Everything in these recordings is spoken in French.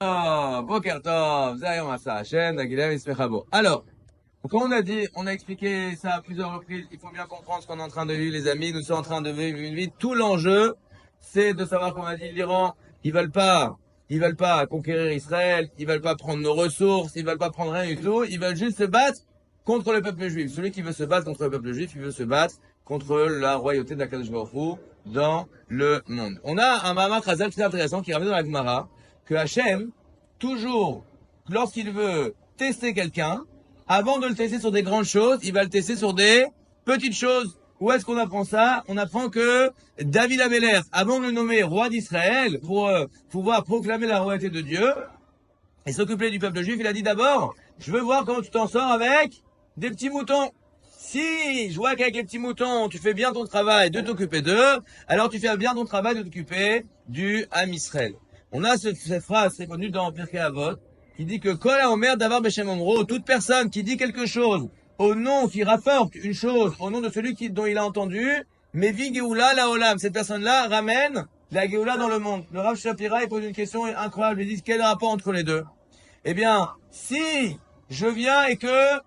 Boker Tov, Zayom Asa Hashem, Nagilem Ismechabo. Alors, comme on a dit, on a expliqué ça à plusieurs reprises, il faut bien comprendre ce qu'on est en train de vivre, les amis. Nous sommes en train de vivre une vie. Tout l'enjeu, c'est de savoir qu'on a dit l'Iran, ils veulent pas conquérir Israël, ils veulent pas prendre nos ressources, ils veulent pas prendre rien du tout, ils veulent juste se battre contre le peuple juif. Celui qui veut se battre contre le peuple juif, il veut se battre contre la royauté d'Akadosh Baruch Hu dans le monde. On a un Mahamar Chazal très intéressant qui ramène dans la Gemara que Hachem, toujours, lorsqu'il veut tester quelqu'un, avant de le tester sur des grandes choses, il va le tester sur des petites choses. Où est-ce qu'on apprend ça? On apprend que David Améler, avant de le nommer roi d'Israël, pour pouvoir proclamer la royauté de Dieu, et s'occuper du peuple juif, il a dit d'abord, je veux voir comment tu t'en sors avec des petits moutons. Si je vois qu'avec les petits moutons, tu fais bien ton travail de t'occuper d'eux, alors tu fais bien ton travail de t'occuper du Ham Israël. On a cette phrase très connue dans Pirkei Avot, qui dit que Kol HaOmer Davar Beshem Omro, toute personne qui dit quelque chose au nom, qui rapporte une chose au nom de celui dont il a entendu, Mevi Geoula Laolam, cette personne-là ramène la Geoula dans le monde. Le Rav Shapira, il pose une question incroyable, il dit quel est le rapport entre les deux? Eh bien, si je viens et que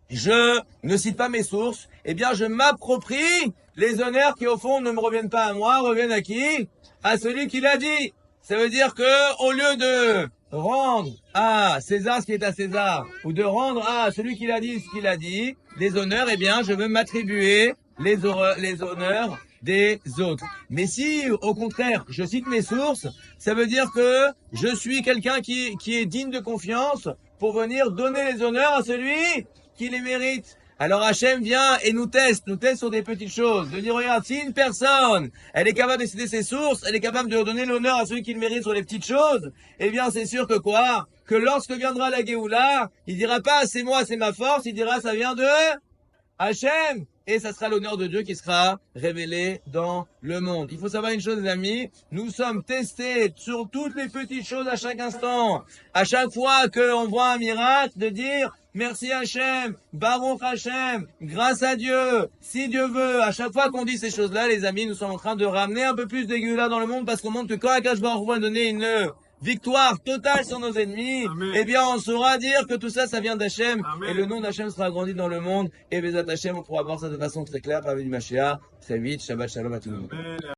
je ne cite pas mes sources, eh bien je m'approprie les honneurs qui au fond ne me reviennent pas à moi, reviennent à qui? À celui qui l'a dit. Ça veut dire que au lieu de rendre à César ce qui est à César, ou de rendre à celui qui l'a dit ce qu'il a dit, les honneurs, eh bien je veux m'attribuer les honneurs des autres. Mais si, au contraire, je cite mes sources, ça veut dire que je suis quelqu'un qui est digne de confiance pour venir donner les honneurs à celui qui les mérite. Alors Hachem vient et nous teste sur des petites choses, de dire regarde, si une personne, elle est capable de citer ses sources, elle est capable de donner l'honneur à celui qui le mérite sur les petites choses, eh bien c'est sûr que quoi? Que lorsque viendra la Géoula, il dira pas c'est moi, c'est ma force, il dira ça vient de Hachem. Et ça sera l'honneur de Dieu qui sera révélé dans le monde. Il faut savoir une chose, les amis, nous sommes testés sur toutes les petites choses à chaque instant. À chaque fois qu'on voit un miracle, de dire merci Hachem, Baruch Hachem, grâce à Dieu, si Dieu veut. À chaque fois qu'on dit ces choses-là, les amis, nous sommes en train de ramener un peu plus de Géoula dans le monde parce qu'on montre que quand Akadosh Baruch Hu va donner une victoire totale sur nos ennemis, Amen. Eh bien, on saura dire que tout ça, ça vient d'Hachem, et le nom d'Hachem sera agrandi dans le monde, et Bezat Hachem, on pourra voir ça de façon très claire, par du Mashiach, très vite, Shabbat Shalom à tout le monde.